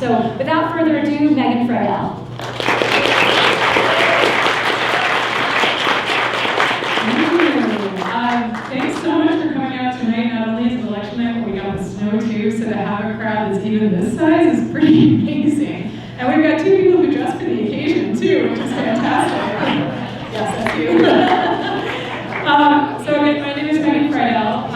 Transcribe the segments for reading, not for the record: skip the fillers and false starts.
So without further ado, Friedel. Thanks so much for coming out tonight. Not only is it election night, but we got the snow too, so to have a crowd that's even this size is pretty amazing. And we've got two people who dressed for the occasion too, which is fantastic. Yes, that's you. So again, my name is Friedel.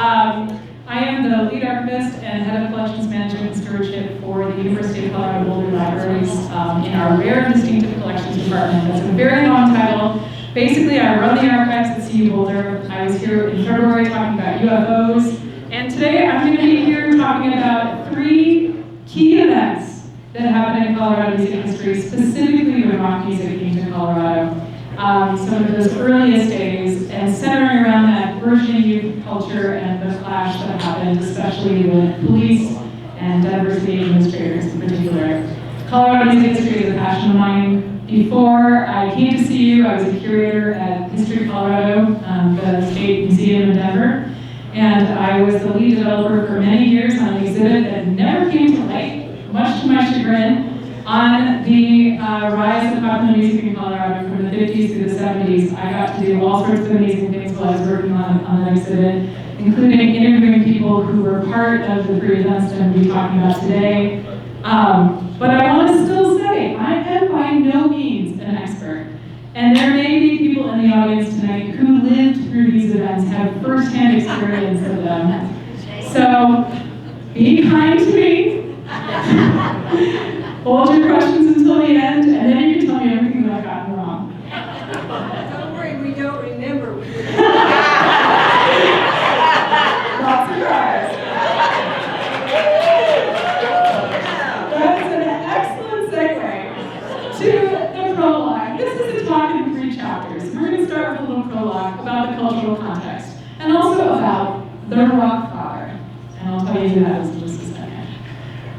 I am the lead archivist and head of collections management and stewardship for the University of Colorado Boulder Libraries in our rare and distinctive collections department. That's a very long title. Basically, I run the archives at CU Boulder. I was here in February talking about UFOs, and today I'm going to be here talking about 3 key events that happened in Colorado music history, specifically when rock music came to Colorado. Some of those earliest days, and centering around that burgeoning youth culture and the clash that happened, especially with police and Denver city administrators in particular. Colorado music history is a passion of mine. Before I came to CU, I was a curator at History Colorado, the State Museum in Denver, and I was the lead developer for many years on an exhibit that never came to light, much to my chagrin, on the rise of popular music in Colorado from the 50s to the 70s. I got to do all sorts of amazing things while I was working on that exhibit, including interviewing people who were part of the 3 events that I'm going to be talking about today. But I want to still say, I am by no means an expert. And there may be people in the audience tonight who lived through these events, have firsthand experience of them. So, be kind to me. Hold your questions until the end, and then you can tell me everything that I've gotten wrong. Don't worry, we don't remember. Not surprised. That's an excellent segue to the prologue. This is a talk in 3 chapters. We're going to start with a little prologue about the cultural context, and also about the rock father. And I'll tell you who that is in just a second.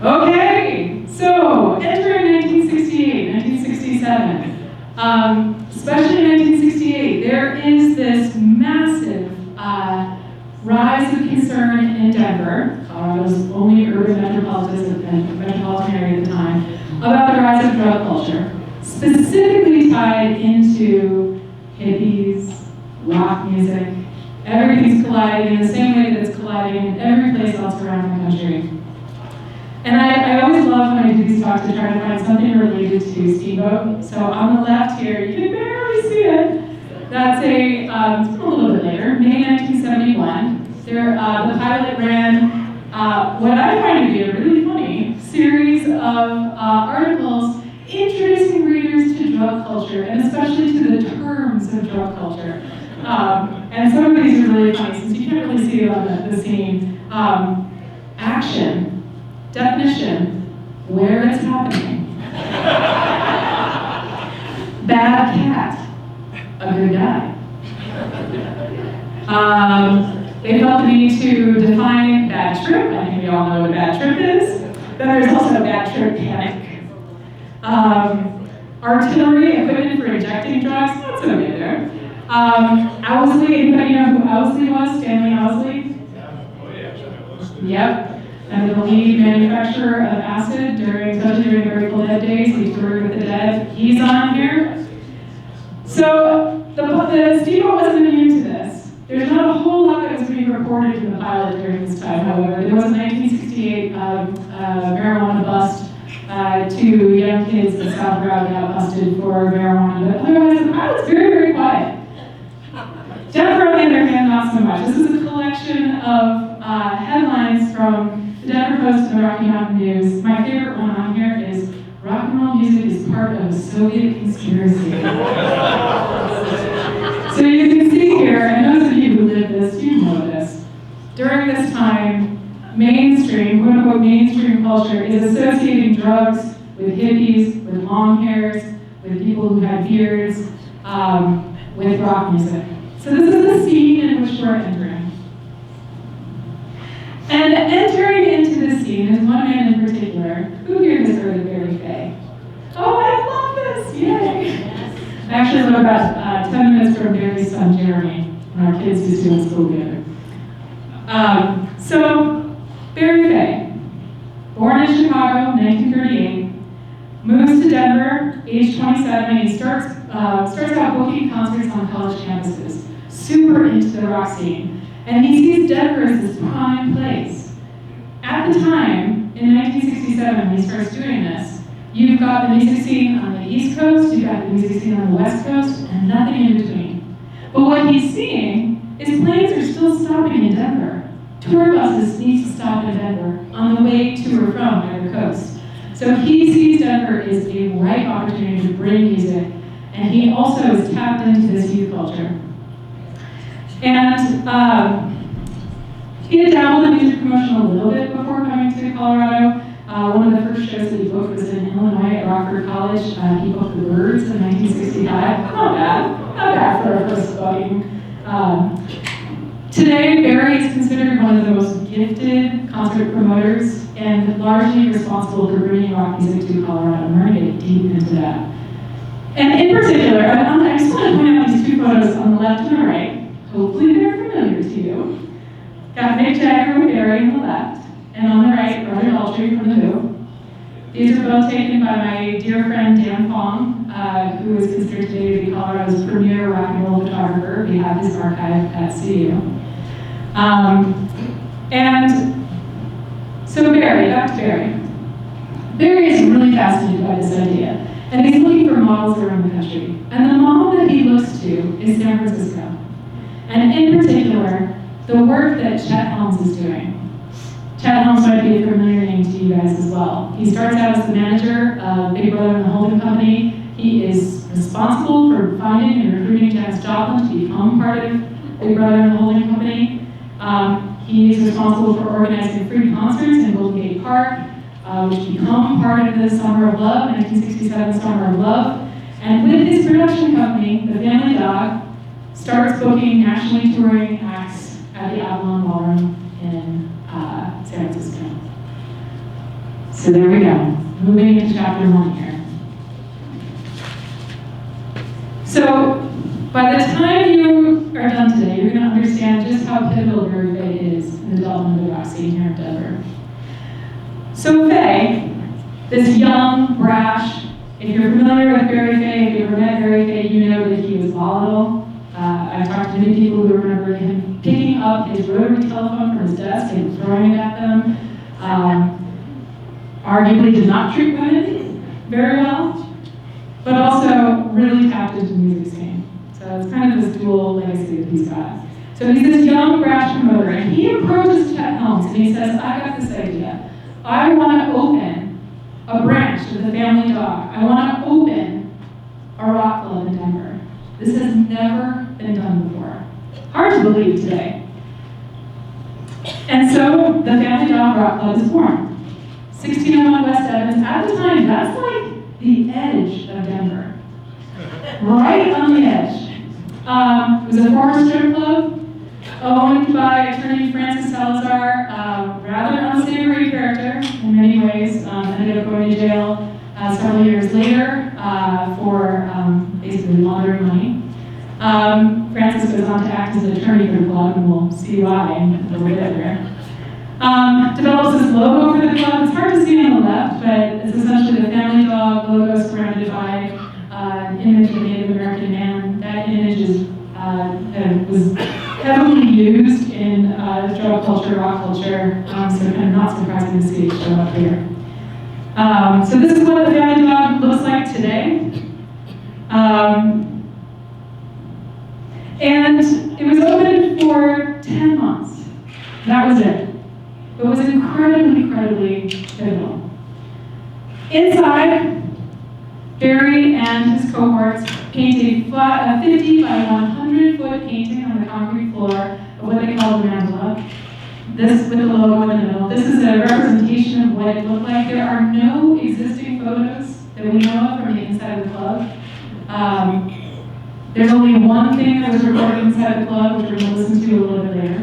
Okay, so entering 1968, 1967, especially in 1968, there is this massive rise of concern in Denver, Colorado's only urban metropolitan area at the time, about the rise of drug culture, specifically tied into hippies, rock music. Everything's colliding in the same way that it's colliding in every place else around the country. And I always love when I do these talks to try to find something related to Steamboat. So on the left here, you can barely see it. That's it's a little bit later, May 1971. The pilot ran what I find to be a really funny series of articles introducing readers to drug culture, and especially to the terms of drug culture. And some of these are really funny, since you can't really see it on the scene. Action. Definition, where it's happening. Bad cat, a good guy. They felt the need to define bad trip. I think we all know what a bad trip is. Then there's also bad trip panic. Artillery, equipment for injecting drugs, not so good there. Owsley, anybody know who Owsley was? Stanley Owsley? Yep. And the lead manufacturer of acid especially during the Grateful Dead days. He toured with the Dead. He's on here. So the Steamboat wasn't immune to this. There's not a whole lot that was being reported in the pilot during this time, however. There was a 1968 marijuana bust. 2 young kids in South Route got busted for marijuana, but otherwise the pilot's very, very quiet. Denver, on the other hand, not so much. This is a collection of headlines from the Denver Post and the Rocky Mountain News. My favorite one on here is, rock and roll music is part of a Soviet conspiracy. So you can see here, and those of you who live this, you know this. During this time, mainstream, quote-unquote mainstream culture is associating drugs with hippies, with long hairs, with people who had beards, with rock music. So this is the scene in which we're entering. And entering into this scene is one man in particular. Who here has heard of Barry Fay? Oh, I love this! Yay! I actually live about 10 minutes from Barry's son, Jeremy, when our kids used to go to school together. So, Barry Fay, born in Chicago, 1938, Denver, age 27, and he starts out booking concerts on college campuses, super into the rock scene. And he sees Denver as this prime place. At the time, in 1967, when he starts doing this, you've got the music scene on the East Coast, you've got the music scene on the West Coast, and nothing in between. But what he's seeing is planes are still stopping in Denver. Tour buses need to stop in Denver on the way to or from either coast. So he sees Denver as a right opportunity to bring music, and he also is tapped into this youth culture. And he had dabbled in music promotion a little bit before coming to Colorado. One of the first shows that he booked was in Illinois at Rockford College. He booked the Birds in 1965. Not bad for a first booking. Today, Barry is considered one of the most gifted concert promoters and largely responsible for bringing rock music to Colorado. And we're going to get deep into that. And in particular, I just want to point out these two photos on the left and the right. Hopefully they're familiar to you. Got Mick Jagger with Barry on the left, and on the right, Roger Daltrey from The Who. These are both taken by my dear friend Dan Fong, who is considered today to be Colorado's premier rock and roll photographer. We have his archive at CU. And so Barry, back to Barry. Barry is really fascinated by this idea, and he's looking for models around the country. And the model that he looks to is San Francisco. And in particular, the work that Chet Helms is doing. Chet Helms might be a familiar name to you guys as well. He starts out as the manager of Big Brother and the Holding Company. He is responsible for finding and recruiting Janis Joplin to become part of Big Brother and the Holding Company. He is responsible for organizing free concerts in Golden Gate Park, which become part of the Summer of Love, 1967 Summer of Love. And with his production company, The Family Dog, starts booking nationally touring acts at the Avalon Ballroom in San Francisco. So there we go, moving into chapter 1 here. So by the time you are done today, you're going to understand just how pivotal Barry Fay is in the development of the rock scene here in Denver. So Fay, this young, brash, if you're familiar with Barry Fay, if you've ever met Barry Fay, you know that he was volatile. I've talked to many people who remember him picking up his rotary telephone from his desk and throwing it at them. Arguably did not treat women very well, but also really tapped into the music scene. So it's kind of this dual legacy that he's got. So he's this young, brash promoter, and he approaches Chet Helms and he says, I got this idea. I want to open a branch of the Family Dog. I want to open a rock club in Denver. This has never been done before. Hard to believe today. And so the Family Dog Rock Club is born. 1601 West Evans. At the time, that's like the edge of Denver. Right on the edge. It was a former strip club owned by attorney Francis Salazar, rather unsavory character in many ways. Ended up going to jail several years later for basically laundering money. Francis goes on to act as an attorney for the club, and we'll see why in a little bit later. Develops this logo for the club. It's hard to see on the left, but it's essentially the Family Dog logo surrounded by an image of a Native American man. That image is, was heavily used in drug culture, rock culture, so kind of not surprising to see it show up here. So this is what the Family Dog looks like today. And it was open for 10 months. That was it. It was incredibly pivotal. Inside, Barry and his cohorts paint a 50 by 100 foot painting on the concrete floor of what they call the mandala. This with the logo in the middle. This is a representation of what it looked like. There are no existing photos that we know of from the inside of the club. There's only one thing that was recorded inside the club, which we're going to listen to a little bit later.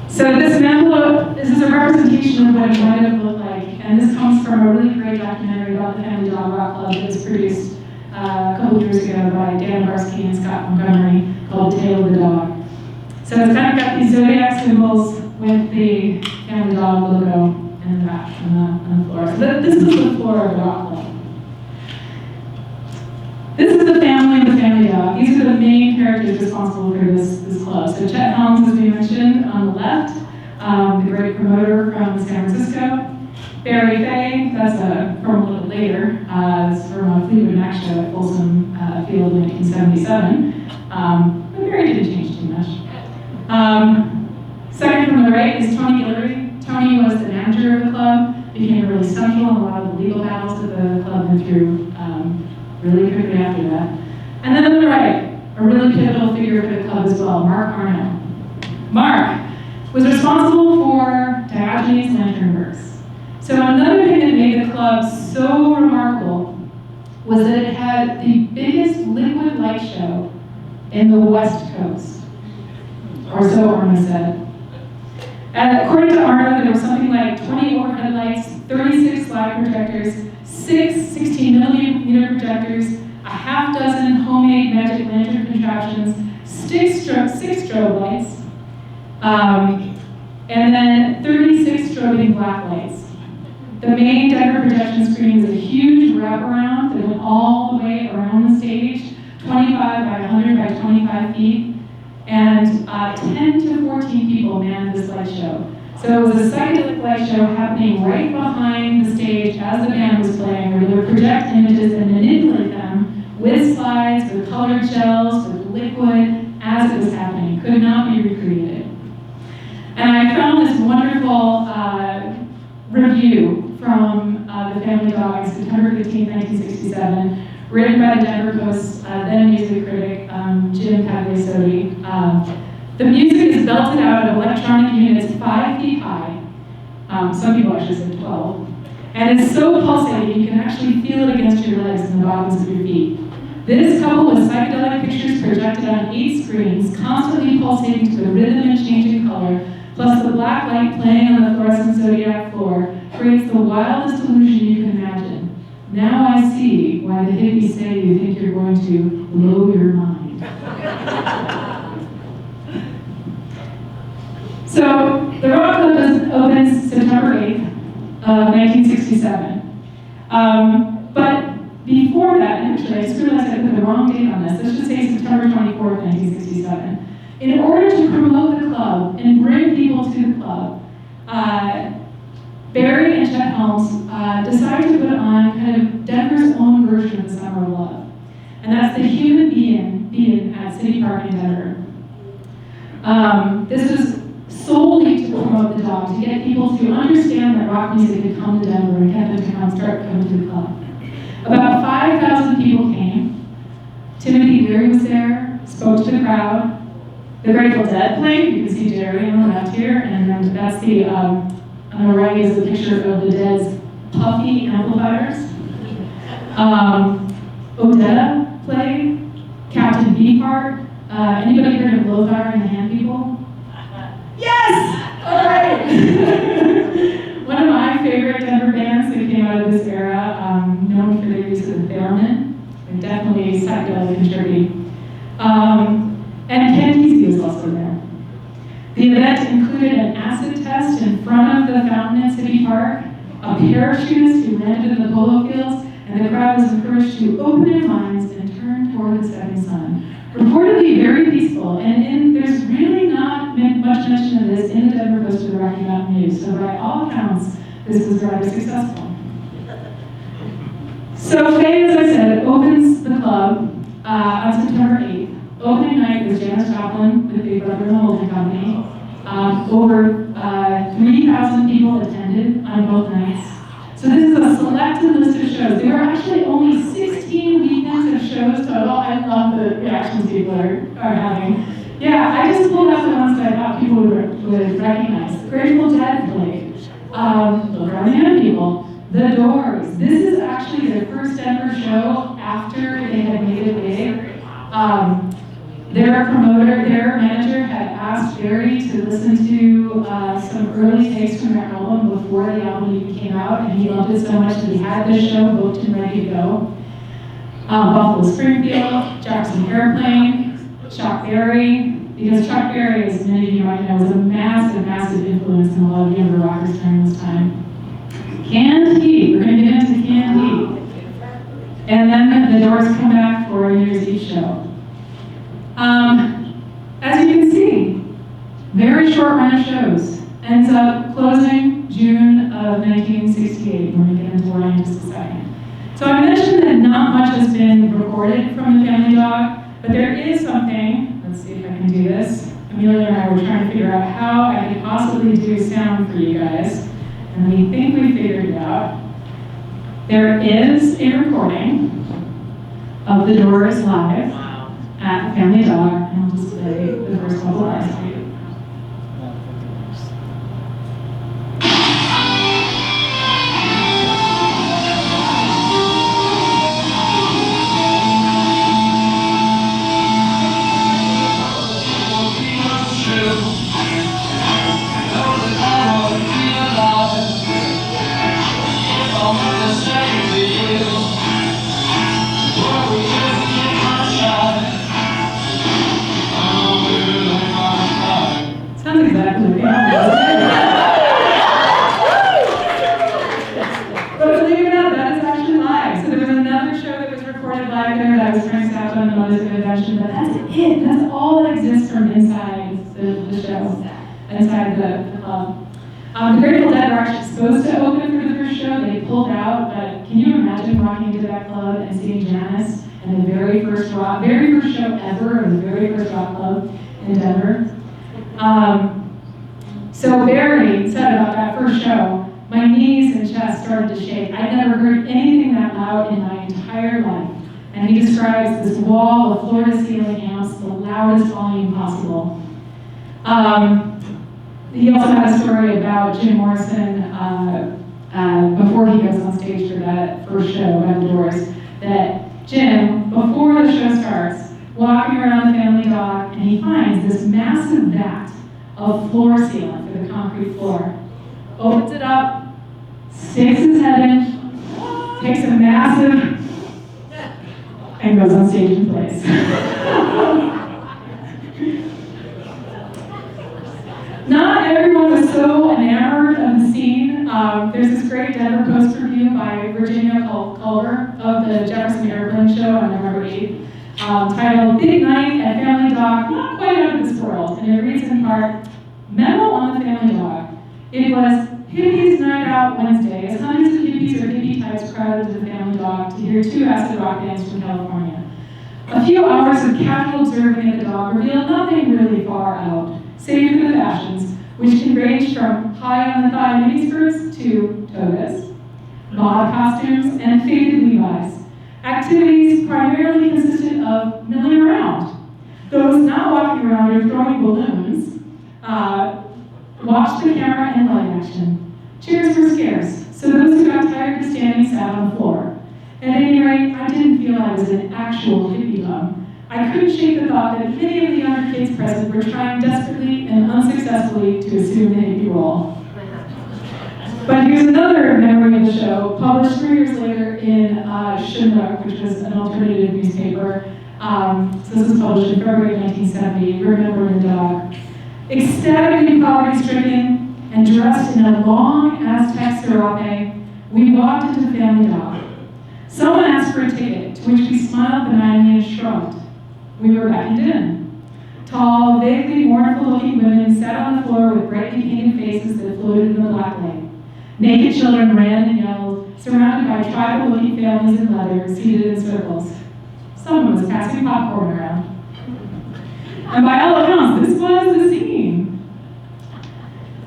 So this mandala, this is a representation of what it might have looked like, and this comes from a really great documentary about the Family Dog Rock Club that was produced a couple years ago by Dan Barsky and Scott Montgomery called The Tale of the Dog. So it's kind of got these zodiac symbols with the Family Dog logo and the back on the floor. So this is the floor of the rock club. This is the family dog. These are the main characters responsible for this club. So Chet Helms, as we mentioned, on the left, the great promoter from San Francisco. Barry Fay, that's from a little later. It's from a Fleetwood Mac show at Folsom Field in 1977. But Barry didn't change too much. Second from the right is Tony Guillory. Tony was the manager of the club, became really central in a lot of the legal battles that the club went through really quickly after that. And then on the right, a really pivotal figure for the club as well, Mark Arno. Mark was responsible for Diogenes Lanternworks. So another thing that made the club so remarkable was that it had the biggest liquid light show in the West Coast, or so Arno said. According to Arno, there was something like 20 overhead lights, 36 slide projectors, 6 16mm projectors, a half dozen homemade magic lantern contraptions, 6 strobe lights, and then 36 strobing black lights. The main Denver projection screen was a huge wraparound that went all the way around the stage, 25 by 100 by 25 feet, and 10 to 14 people manned this light show. So it was a psychedelic light show happening right behind the stage as the band was playing, where they would project images and manipulate them with slides, with colored shells, with liquid, as it was happening. Could not be recreated. And I found this wonderful review from the Family Dog, September 15, 1967, written by the Denver Post's then music critic, Jim Pagliasotti. The music is belted out of electronic units 5 feet high. Some people actually said 12. And it's so pulsating, you can actually feel it against your legs and the bottoms of your feet. This, coupled with psychedelic pictures projected on 8 screens, constantly pulsating to the rhythm and changing color, plus the black light playing on the fluorescent zodiac floor, creates the wildest illusion you can imagine. Now I see why the hippies say you think you're going to blow your mind. So, the Rock Club opens September 8th of 1967. But before that, and actually I just realized I put the wrong date on this. Let's just say September 24th, 1967. In order to promote the club and bring people to the club, Barry and Chet Helms decided to put on kind of Denver's own version of the Summer of Love. And that's the Human Being at City Park in Denver. This was solely to promote the dog, to get people to understand that rock music had come to Denver and get them to start coming to the club. About 5,000 people came. Timothy Leary was there, spoke to the crowd. The Grateful Dead played. You can see Jerry on the left here, and then that's the, on the right is a picture of the Dead's puffy amplifiers. Odetta played, Captain Beefheart. Anybody heard of Blowfire and the Hand People? Yes! All right. One of my favorite Denver bands that came out of this era, known for their use of the theremin, and definitely psychedelic and trippy. And Ken Kesey was also there. The event included an acid test in front of the fountain at City Park, a parachutist who landed in the polo fields, and the crowd was encouraged to open their minds and turn toward the setting sun. Reportedly very peaceful, and there's really not much mention of this in the Denver Post or the Rocky Mountain News, so by all accounts, this was rather successful. So Faye, as I said, opens the club on September 8th. Opening night was Janis Joplin with Big Brother and the Holding Company. Over 3,000 people attended on both nights. So this is a selected list of shows. There were actually only 16 weekends of shows total. I love the reactions people are having. Yeah, I just pulled out the ones that I thought people would recognize. The Grateful Dead played. Look Around the Hand People. The Doors. This is actually their first ever show after they had made it big. Their promoter, their manager had asked Barry to listen to some early takes from their album before the album even came out, and he loved it so much that he had this show booked and ready to go. Buffalo Springfield, Jackson Airplane, Chuck Berry, because Chuck Berry, as many of you might know, was a massive, massive influence in a lot of younger rockers during this time. Canned heat. We're going to get into canned heat. And then the Doors come back for a New Year's Eve show. As you can see, very short run of shows. Ends up closing June of 1968. We're going to get into why in just a second. So I mentioned that not much has been recorded from the Family Dog, but there is something. Let's see if I can do this. Amelia and I were trying to figure out how I could possibly do sound for you guys, and we think we figured it out. There is a recording of the Doors live at the Family Dog, and I'll just play the first couple lines for you. Sounds exactly like it. But believe it or not, that is actually live. So there was another show that was recorded live there that I was trying to stop on the Mothers of Invention, but that's it. That's all that exists from inside the show, inside the club. The Grateful Dead were actually supposed to open for the first show. They pulled out, but can you imagine walking into that club and seeing Janice and the very first show ever of the very first rock club in Denver? So Barry said about that first show, my knees and chest started to shake. I'd never heard anything that loud in my entire life. And he describes this wall of floor-to-ceiling amps, the loudest volume possible. He also had a story about Jim Morrison before he goes on stage for that first show by the Doors, that Jim, before the show starts, walking around the Family Dog, and he finds this massive vat of floor sealant for the concrete floor. Opens it up, sticks his head in, takes a massive, and goes on stage and plays. Not everyone was so enamored of the scene. There's this great Denver Post review by Virginia Culver of the Jefferson Airplane Show on November 8th, titled Big Night at Family Dog, Not Quite Out of This World. And it reads in part, Memo on the Family Dog. It was Hippies Night Out Wednesday, as hundreds of hippies or hippie types crowded to the Family Dog to hear two acid rock bands from California. A few hours of casual observing at the Dog revealed nothing really far out, save for the fashions, which can range from high-on-the-thigh miniskirts to togas, mod costumes, and faded Levi's. Activities primarily consisted of milling around. Those not walking around or throwing balloons watched the camera and light action. Chairs were scarce, so those who got tired of standing sat on the floor. At any rate, I didn't feel I was an actual hippie bum. I couldn't shake the thought that many of the younger kids present were trying desperately and unsuccessfully to assume the hippie role. But here's another memory of the show, published 3 years later in Chinook, which was an alternative newspaper. So this was published in February 1970, Remembering the Dog. Ecstatically poverty-stricken and dressed in a long Aztec serape, we walked into the Family Dog. Someone asked for a ticket, to which we smiled benignly and shrugged. We were beckoned in. Tall, vaguely mournful-looking women sat on the floor with brightly painted faces that floated in the black lake. Naked children ran and yelled, surrounded by tribal-looking families in leather, seated in circles. Someone was passing popcorn around. And by all accounts, this was the scene.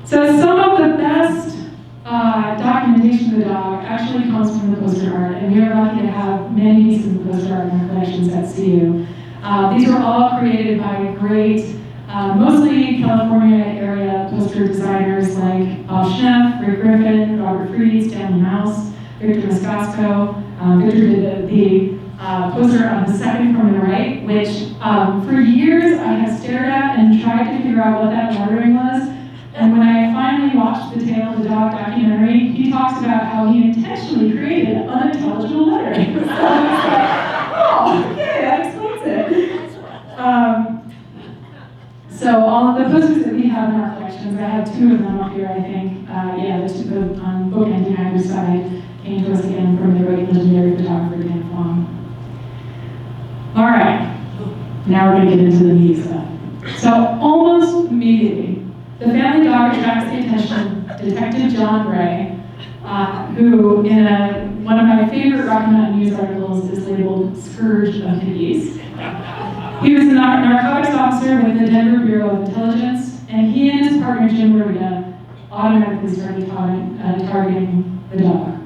So some of the best documentation of the dog actually comes from the poster art, and we are lucky to have many pieces of poster art in our collections at CU. These were all created by great, mostly California area poster designers like Bob Schneff, Rick Griffin, Robert Fried, Stanley Mouse, Victor Moscasco. Victor did the poster on the second from the right, which for years I have stared at and tried to figure out what that lettering was. And when I finally watched the Tale of the Dog documentary, he talks about how he intentionally created unintelligible lettering. So I was like, oh, okay, that explains it. So all of the posters that we have in our collections, I have 2 of them up here, I think. The two on bookending either side. now we're going to get into the meat stuff. So almost immediately, the family dog attracts the attention of Detective John Gray, who in one of my favorite Rocky Mountain News articles is labeled Scourge of Hippies. He was a narcotics officer with the Denver Bureau of Intelligence, and he and his partner Jim Rivia automatically started targeting the dog.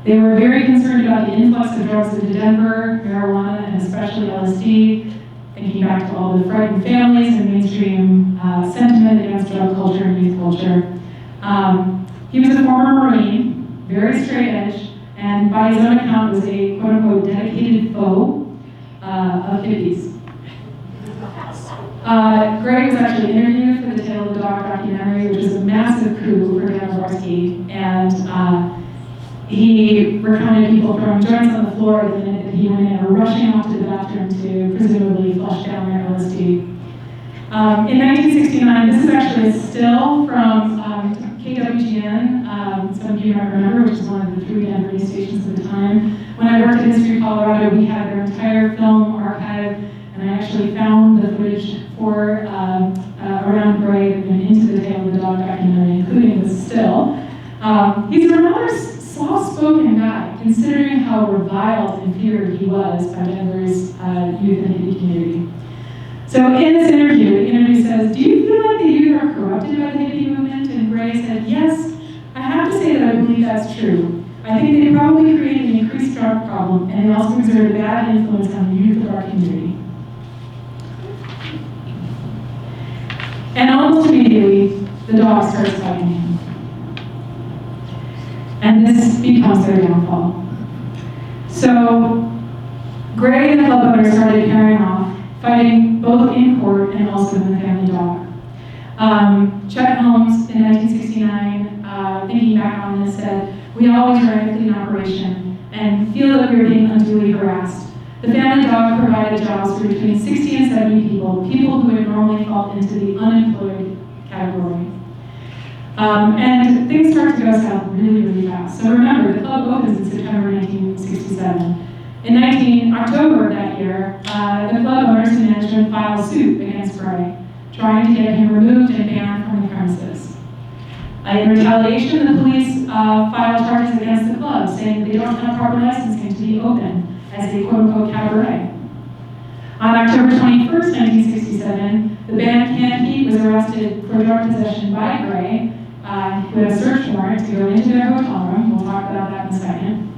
They were very concerned about the influx of drugs into Denver, marijuana, and especially LSD, thinking back to all the frightened families and mainstream sentiment against drug culture and youth culture. He was a former Marine, very straight edge, and by his own account was a quote-unquote dedicated foe of hippies. Gray was actually interviewed for the Tale of the Dog documentary, which was a massive coup for Dan Zawarski, and he recounted people throwing joints on the floor the minute that he went in, or rushing off to the bathroom to presumably flush down their LSD. In 1969, this is actually a still from KWGN, some of you might remember, which is one of the 3 Denver news stations at the time. When I worked at History Colorado, we had their entire film archive, and I actually found the footage for around Gray that went into the Tale of the Dog documentary, including this still. He's a rather soft-spoken guy, considering how reviled and feared he was by Denver's youth and hippie community. So in this interview, the interview says, "Do you feel like the youth are corrupted by the hippie movement?" And Gray said, "Yes, I have to say that I believe that's true. I think they probably created an increased drug problem, and they also exerted a bad influence on the youth of our community." And almost immediately, the dog starts fighting him. And this becomes their downfall. So, Gray and the club owner started pairing off, fighting both in court and also in the family dog. Chet Holmes in 1969, thinking back on this, said, "We always ran a clean operation and feel that we were being unduly harassed. The family dog provided jobs for between 60 and 70 people who would normally fall into the unemployed category." And things start to go south really, really fast. So remember, the club opens in September 1967. In October of that year, the club owners and management filed suit against Gray, trying to get him removed and banned from the premises. In retaliation, the police filed charges against the club, saying they don't have proper licensing to be open as a quote-unquote cabaret. On October 21st, 1967, the band Camp Heat was arrested for drug possession by Gray, who had a search warrant to go into their hotel room. We'll talk about that in a second.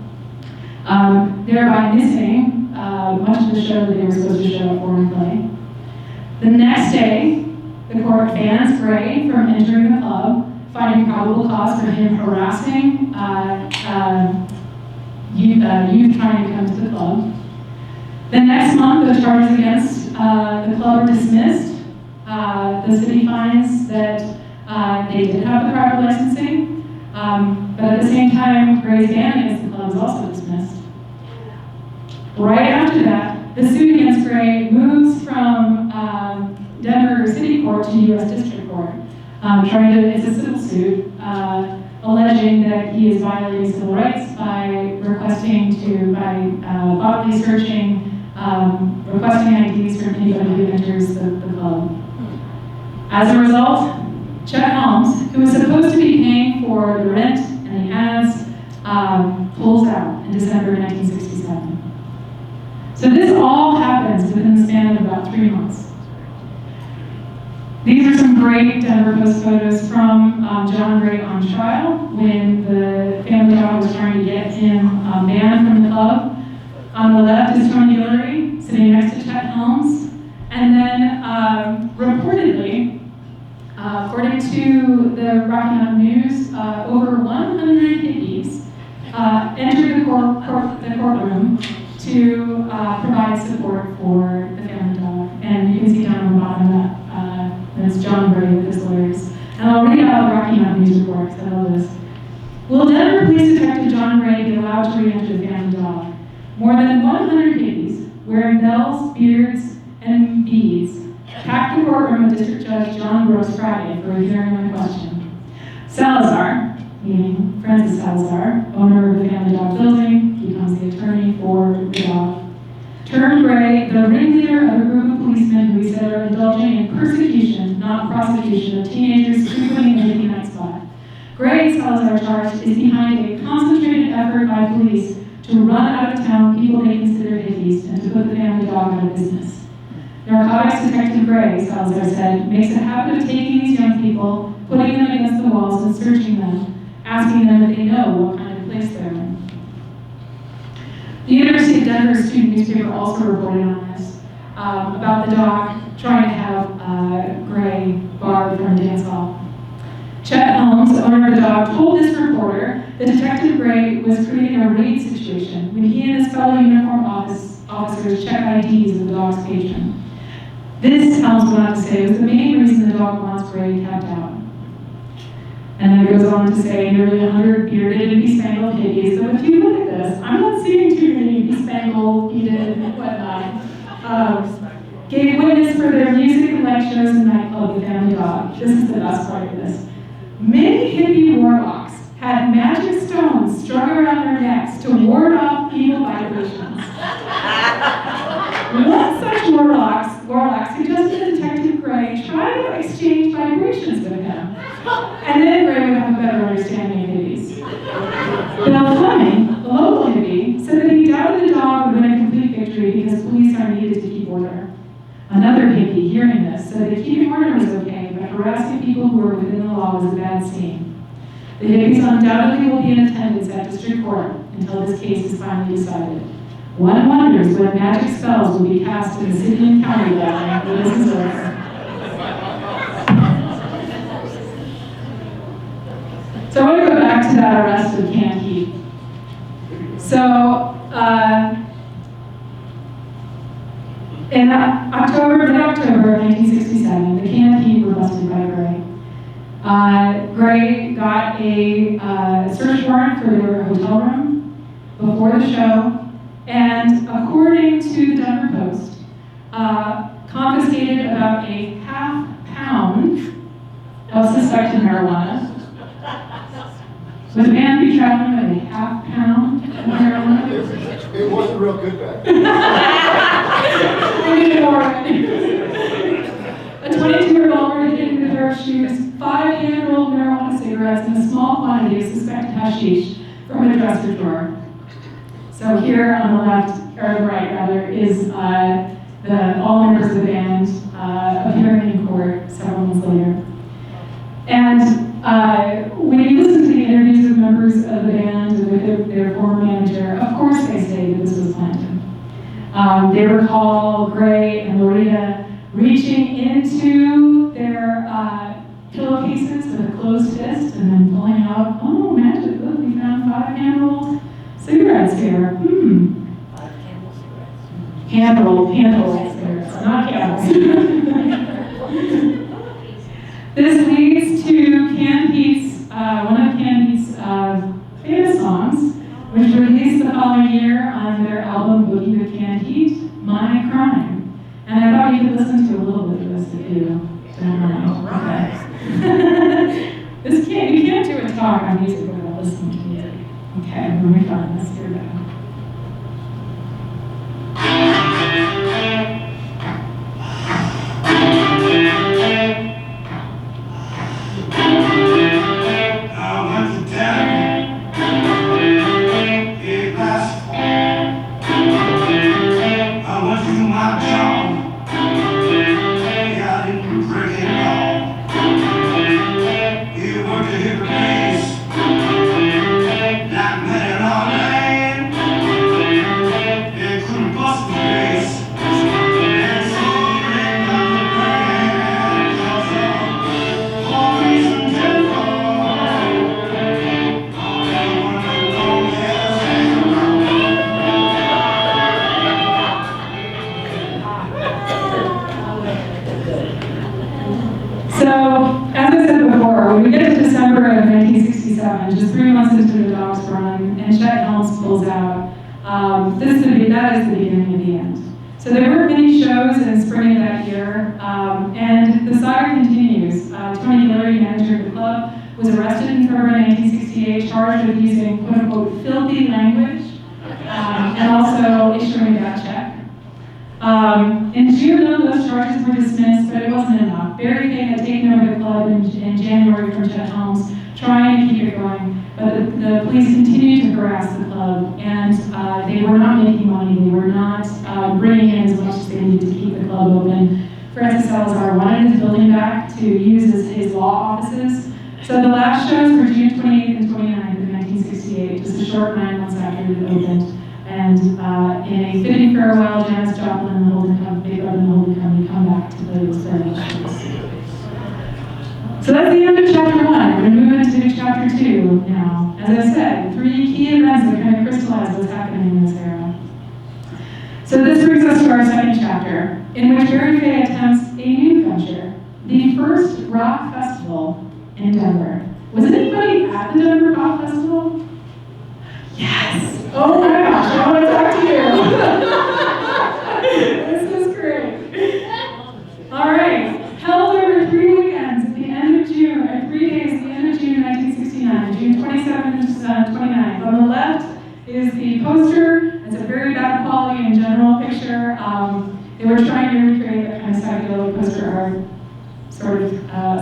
Thereby missing much of the show that they were supposed to show up for and play. The next day, the court bans Gray from entering the club, finding probable cause for him harassing youth trying to come to the club. The next month, the charges against the club are dismissed. The city finds that they did have the proper licensing, but at the same time, Gray's ban against the club is also dismissed. Right after that, the suit against Gray moves from Denver City Court to U.S. District Court. It's a civil suit alleging that he is violating civil rights by bodily searching, requesting IDs from anybody who enters the club. As a result, Chet Holmes, who was supposed to be paying for the rent and the ads, pulls out in December 1967. So this all happens within the span of about 3 months. These are some great Denver Post photos from John Gray on trial when the family dog was trying to get him banned from the club. On the left is Tony Guillory sitting next to Chet Holmes. And then reportedly, according to the Rocky Mountain News, over 100 hippies entered the courtroom to provide support for the family dog. And you can see down on the bottom of that, that's John Gray with his lawyers. And I'll read out the Rocky Mountain News report, because I love this. Will Denver Police Detective John Gray be allowed to re-enter the family dog? More than 100 hippies, wearing bells, beards, and beads, packed the courtroom of District Judge John Brooks Friday for a hearing on the question. Salazar, meaning Francis Salazar, owner of the family dog building, becomes the attorney for the dog, turned Gray the ringleader of a group of policemen who he said are indulging in persecution, not prosecution, of teenagers frequenting the hippie night spot. Gray, Salazar charged, is behind a concentrated effort by police to run out of town people they consider hippies and to put the family dog out of business. Narcotics Detective Gray, Salazar said, makes a habit of taking these young people, putting them against the walls and searching them, asking them if they know what kind of place they're in. The University of Denver student newspaper also reported on this, about the dog trying to have Gray barred from a dance hall. Chet Helms, the owner of the dog, told this reporter that Detective Gray was creating a raid situation when he and his fellow uniformed officers checked IDs of the dog's patron. This, Helms went on to say, was the main reason the dog wants Gray kept out. And then it goes on to say, nearly 100 bearded and bespangled hippies. So if you look at this, I'm not seeing too many bespangled, beaded, and whatnot. Gave witness for their music and light shows in the nightclub, The Family Dog. This is the best part of this. Many hippie warlocks had magic stones strung around their necks to ward off evil vibrations. One such warlock suggested Detective Gray try to exchange vibrations with him, and then Gray would have a better understanding of hippies. Bill Fleming, the local hippie, said that he doubted the dog would win a complete victory because police are needed to keep order. Another hippie, hearing this, said that keeping order was okay, but harassing people who were within the law was a bad scene. The hippies undoubtedly will be in attendance at district court until this case is finally decided. One wonders when magic spells will be cast in the city and county level when this is over. So I want to go back to that arrest of Canned Heat. So, in mid-October of 1967, the Canned Heat were busted by Gray. Gray got a search warrant for their hotel room before the show, and according to the Denver Post, confiscated about a half-pound of suspected marijuana. Would the man be traveling with a half-pound of marijuana? It wasn't real good back then. We need more. A 22 revolver hidden in a pair of shoes, 5 hand-rolled marijuana cigarettes, and a small quantity of suspected hashish from a dresser drawer. So here on the left, or the right rather, is all members of the band appearing in court several months later. And when you listen to the interviews with members of the band and with their former manager, of course they say that this was planned. They recall Gray and Loretta reaching into their pillowcases with a closed fist and then pulling out, oh, magic, look, we found 5 hand-rolled cigarettes here. 5 Camel cigarettes. Hand-rolled cigarettes, not Camels. This leads to Canned Heat's, one of Canned Heat's famous songs, which were released the following year on their album Boogie with Canned Heat, My Crime. And I thought you could listen to a little bit of this if you don't mind. Okay. You can't do a talk on music without listening to music. Okay, let me find this. Here we go. Just 3 months into the dog's run, and Chet Helms pulls out. That is the beginning of the end. So there weren't many shows in spring of that year, and the saga continues. Tony Guillory, manager of the club, was arrested in February 1968, charged with using quote-unquote filthy language, and also issuing a bad check. In June, those charges were dismissed, but it wasn't enough. Barry Kay had taken over the club in January from Chet Holmes, trying to keep it going, but the police continued to harass the club, and they were not making money. They were not bringing in as much as they needed to keep the club open. Francis Salazar wanted his building back to use as his law offices. So the last shows were June 28th and 29th of 1968, just a short 9 months after it opened. And in a fitting farewell, Janis Joplin and the Holding Company, Big Brother and the Holding Company, come back to play those farewell shows. So that's the end of chapter 1. We're going to move into chapter 2 now. As I said, 3 key events that kind of crystallize what's happening in this era. So this brings us to our second chapter, in which Barry Kay attempts a new venture, the first rock festival in Denver. Was anybody at the Denver Rock Festival? Yes! Oh my gosh, I want to talk to you! This is great. All right, held over 3 weekends at the end of June, or 3 days at the end of June 1969, June 27th to 29th. On the left is the poster. It's a very bad quality and general picture. They were trying to recreate that kind of psychedelic poster art, sort of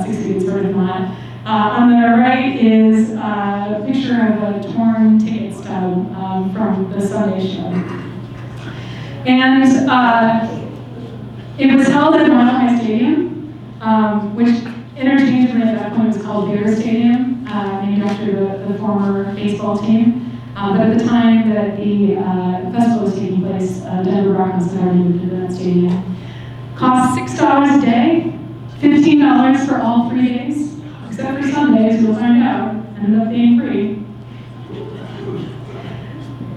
succeeded, sort of not. On the right is a picture of a torn ticket stub from the Sunday show. And it was held at Mile High Stadium, which interchangeably at that point was called Bear Stadium, named after the former baseball team. But at the time that the festival was taking place, Denver Rock was already moved into that stadium. Cost $6 a day, $15 for all 3 days. Except for Sundays, you'll find out, ended up being free.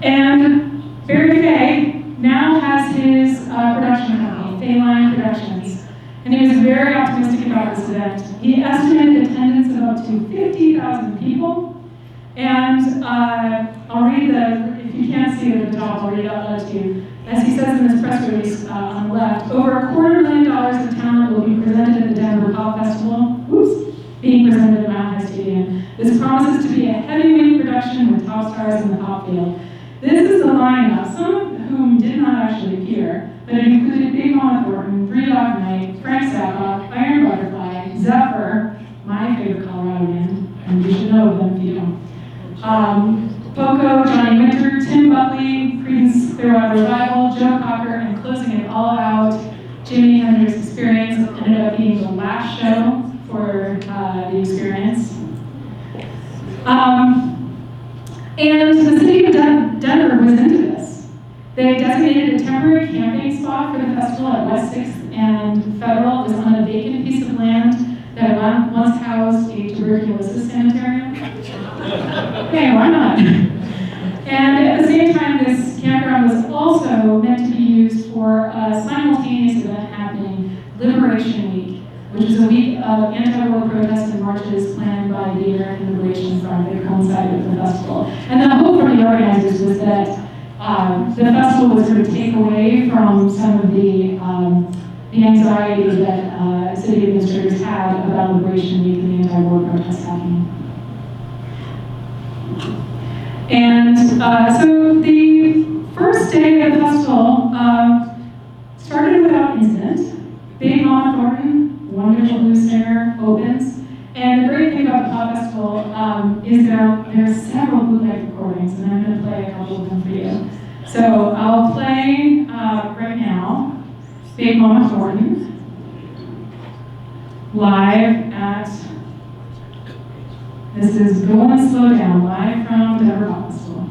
And Barry Kay now has his production company, Phaline Productions, and he was very optimistic about this event. He estimated attendance of up to 50,000 people, and I'll read if you can't see it at the top, I'll read it out loud to you. As he says in this press release on the left, over $250,000 of talent will be presented at the Denver Pop Festival. Being presented at Mile High Stadium. This promises to be a heavyweight production with top stars in the pop field. This is the lineup, some of whom did not actually appear, but it included Big Mama Thornton, Three Dog Night, Frank Zappa, Iron Butterfly, Zephyr, my favorite Colorado band, and you should know them if you don't. Poco, Johnny Winter, Tim Buckley, Creedence Clearwater Revival, Joe Cocker, and closing it all out, Jimi Hendrix Experience ended up being the last show for the experience. And the city of Denver was into this. They designated a temporary camping spot for the festival at West 6th and Federal. It was on a vacant piece of land that once housed a tuberculosis sanitarium. Hey, why not? And at the same time, this campground was also meant to be used for a simultaneous event happening, Liberation Week, which is a week of anti-war protests and marches planned by the American Liberation Front that coincided with the festival. And the hope from the organizers was that the festival was going to take away from some of the anxiety that city administrators had about Liberation Week and the anti-war protests happening. And so the first day of the festival started without incident. Big Mama Thornton, wonderful blues singer, opens. And the great thing about the Pop Festival is there are several bootleg recordings, and I'm going to play a couple of them for you. So I'll play right now, Big Mama Thornton, live at, this is Go and Slow Down, live from Denver Pop Festival.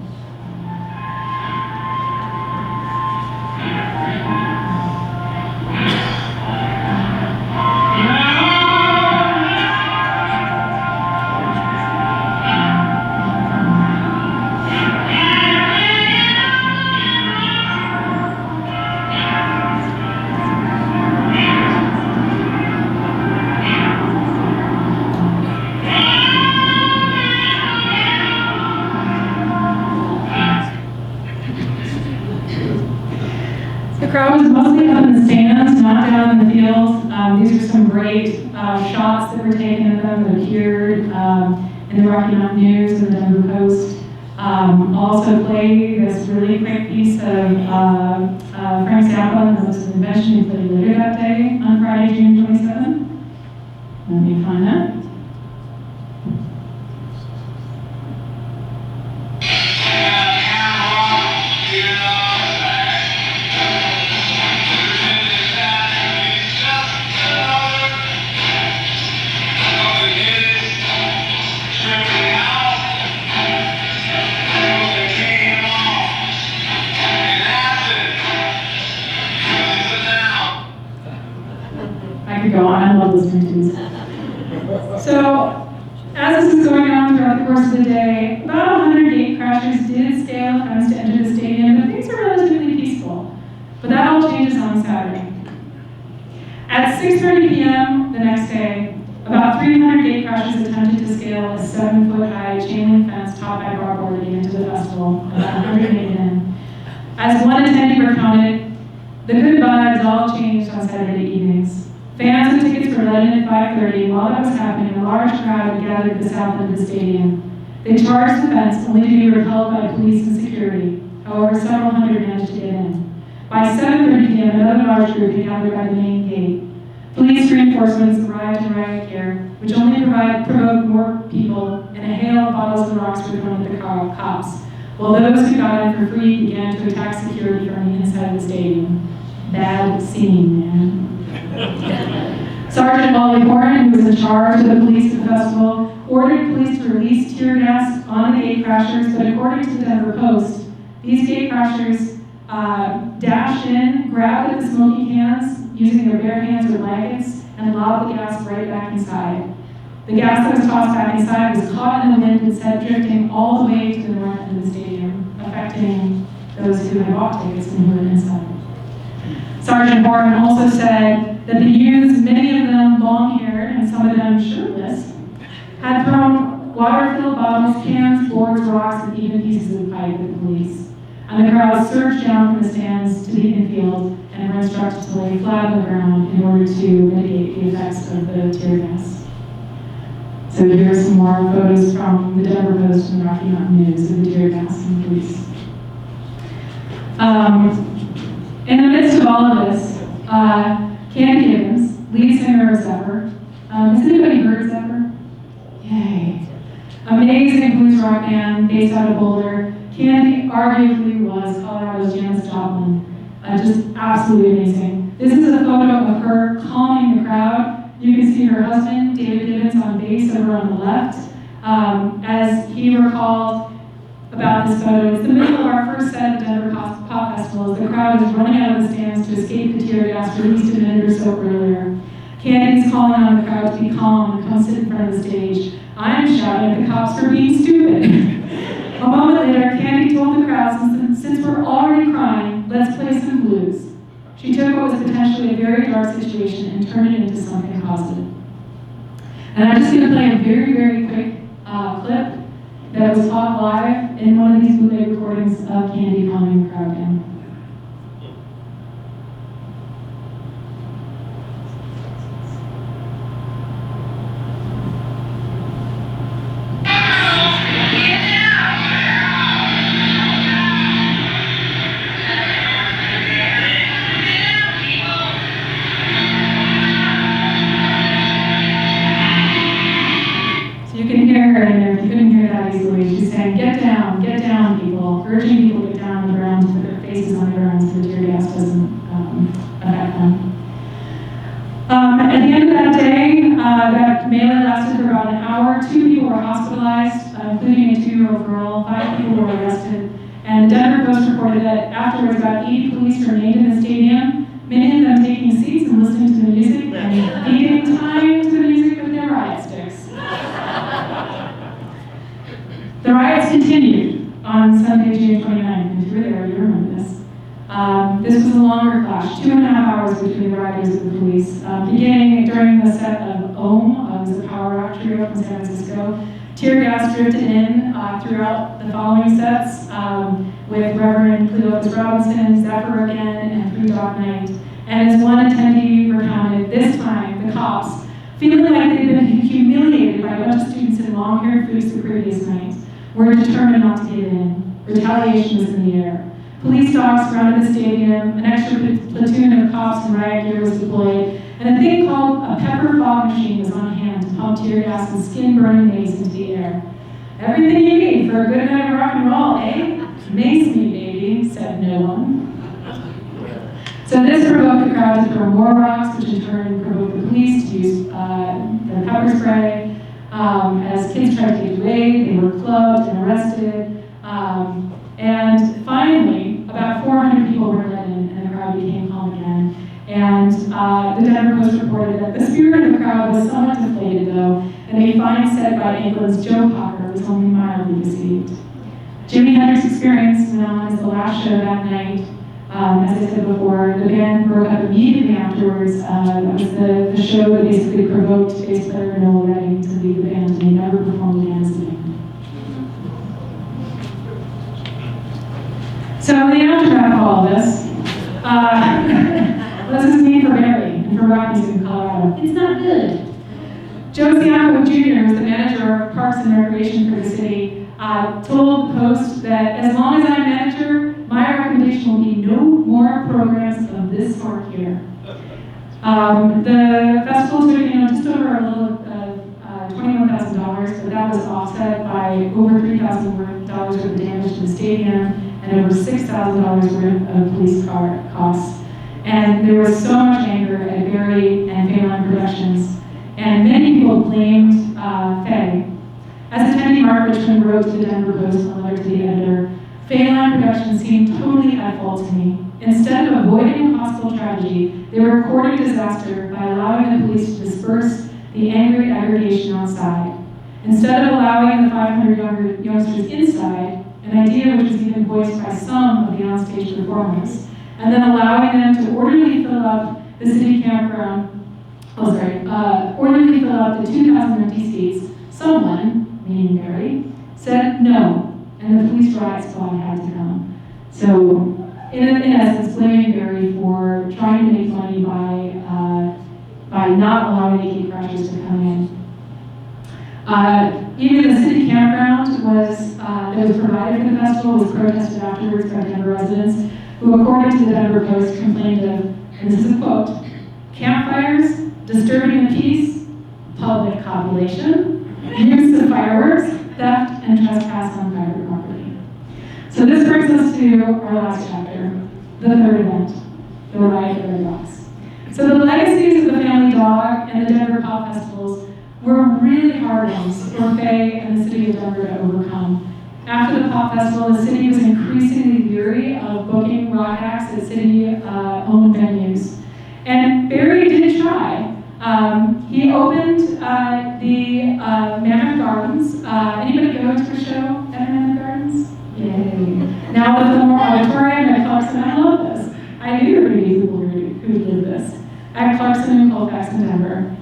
The crowd was mostly up in the stands, not down in the field. These are some great shots that were taken of them that appeared in the Rocky Mountain News and the Denver Post. Also play this really quick piece of Frank Zappa, that was an invention he played later that day on Friday, June 27th. Let me find that. I could go on, I love listening to music. So, as this is going on throughout the course of the day, about 100 gate crashers did scale a fence to enter the stadium, but things are relatively peaceful. But that all changes on Saturday. At 6:30 p.m. the next day, about 300 gate crashers attempted to scale a 7-foot-high chain link fence topped by barbed wire to get into the festival, about 100 made it in. As one attendee recounted, the good vibes all changed on Saturday evenings. Fans and tickets were let in at 5:30, and while that was happening, a large crowd had gathered at the south end of the stadium. They charged the fence, only to be repelled by police and security. However, several hundred managed to get in. By 7:30 p.m., another large group had gathered by the main gate. Police reinforcements arrived in riot gear, which only provoked more people, and a hail of bottles and rocks were thrown at the cops, while those who got in for free began to attack security from the inside of the stadium. Bad scene, man. Sergeant Wally Horn, who was in charge of the police at the festival, ordered police to release tear gas on the gate crashers, but according to the Denver Post, these gate crashers dashed in, grabbed at the smoky cans using their bare hands or blankets, and lobbed the gas right back inside. The gas that was tossed back inside was caught in the wind and sent drifting all the way to the north end of the stadium, affecting those who had bought tickets and who were inside. Sergeant Horn also said that the youths, many of them long-haired and some of them shirtless, had thrown water-filled bottles, cans, boards, rocks, and even pieces of pipe at the police. And the crowd surged down from the stands to the infield and were instructed to lay flat on the ground in order to mitigate the effects of the tear gas. So here are some more photos from the Denver Post and Rocky Mountain News of the tear gas and police. In the midst of all of this, Candy Gibbons, lead singer of Zephyr. Has anybody heard of Zephyr? Yay. Amazing blues rock band based out of Boulder. Candy arguably was Colorado's Janis Joplin. Just absolutely amazing. This is a photo of her calming the crowd. You can see her husband, David Gibbons, on bass over on the left. As he recalled about this photo, it's the middle of our first set of Denver Pop Festival as the crowd is running out of the stands to escape the tear gas released a minute or so earlier. Candy's calling on the crowd to be calm and come sit in front of the stage. I'm shouting at the cops for being stupid. A moment later, Candy told the crowd, since we're already crying, let's play some blues. She took what was potentially a very dark situation and turned it into something positive. And I'm just going to play a very, very quick clip that was caught live in one of these bootleg recordings of Candy calming the crowd down. She's saying, get down, people, urging people to get down on the ground, to put their faces on the ground so the tear gas doesn't affect them. At the end of that day, that melee lasted for about an hour. 2 people were hospitalized, including a 2-year-old girl. 5 people were arrested. And the Denver Post reported that afterwards, about 80 police remained in the stadium, many of them taking seats and listening to the music and beating time to the music with their riot sticks. The riots continued on Sunday, June 29th. If you were there, you remember this. This was a longer clash, 2.5 hours between the rioters and the police, beginning during the set of Ohm, it was a power rock trio from San Francisco. Tear gas drifted in throughout the following sets with Reverend Cleopas Robinson, Zephyr again, and Three Dog Night. And as one attendee recounted, this time the cops, feeling like they'd been humiliated by a bunch of students in long-haired boots the previous night, were determined not to give in. Retaliation was in the air. Police dogs surrounded the stadium, an extra platoon of cops and riot gear was deployed, and a thing called a pepper fog machine was on hand to pump tear gas and skin-burning mace into the air. Everything you need for a good night of rock and roll, eh? Mace me, baby, said no one. So this provoked the crowd to throw more rocks, which in turn provoked the police to use the pepper spray. As kids tried to get away, they were clubbed and arrested. And finally, about 400 people were let in, and the crowd became calm again. And the Denver Post reported that the spirit of the crowd was somewhat deflated, though, and a fine set by England's Joe Cocker was only mildly deceived. Jimi Hendrix's Experience went on as the last show that night. As I said before, the band broke up immediately afterwards. That was the show that basically provoked bass player Noel Redding to leave the band, and he never performed again as a band. So in the aftermath of all of this, what does this mean for Barry and for rock music in Colorado? It's not good. Joe Siaco Jr., who's the manager of Parks and Recreation for the city, told the Post that as long as I'm manager, my recommendation will be no more programs of this sort here. The festival took just over a little $21,000, but that was offset by over $3,000 worth of damage to the stadium and over $6,000 worth of police car costs. And there was so much anger at Barry and Phelan Productions, and many people blamed Faye. As attendee Mark Richmond wrote to the Denver Post, a letter to the editor, Phelan Productions seemed totally at fault to me. Instead of avoiding a possible tragedy, they were courting disaster by allowing the police to disperse the angry aggregation outside. Instead of allowing the 500 youngsters inside, an idea which was even voiced by some of the onstage performers, and then allowing them to orderly fill up the city campground, orderly fill up the 2,000 empty seats, someone, meaning Barry, said no, and the police riot squad had to come. So, in essence, blaming Barry for trying to make money by not allowing the gate crashers to come in. Even the city campground that was provided for the festival was protested afterwards by Denver residents, who, according to the Denver Post, complained of, and this is a quote, campfires, disturbing the peace, public copulation, use of fireworks, theft, and trespass on private property. So this brings us to our last chapter, the third event, the riot at Red Rocks. So the legacies of the Family Dog and the Denver Pop Festivals were really hard ones for Faye and the city of Denver to overcome. After the Pop Festival, the city was increasingly weary of booking rock acts at city-owned venues. And Barry did try. He opened the Mammoth Gardens. Anybody go to a show at Mammoth Gardens? Yay. Now the Fillmore Auditorium at Clarkson, I love this. I knew there were going to be people who did this. At Clarkson and Colfax in Denver.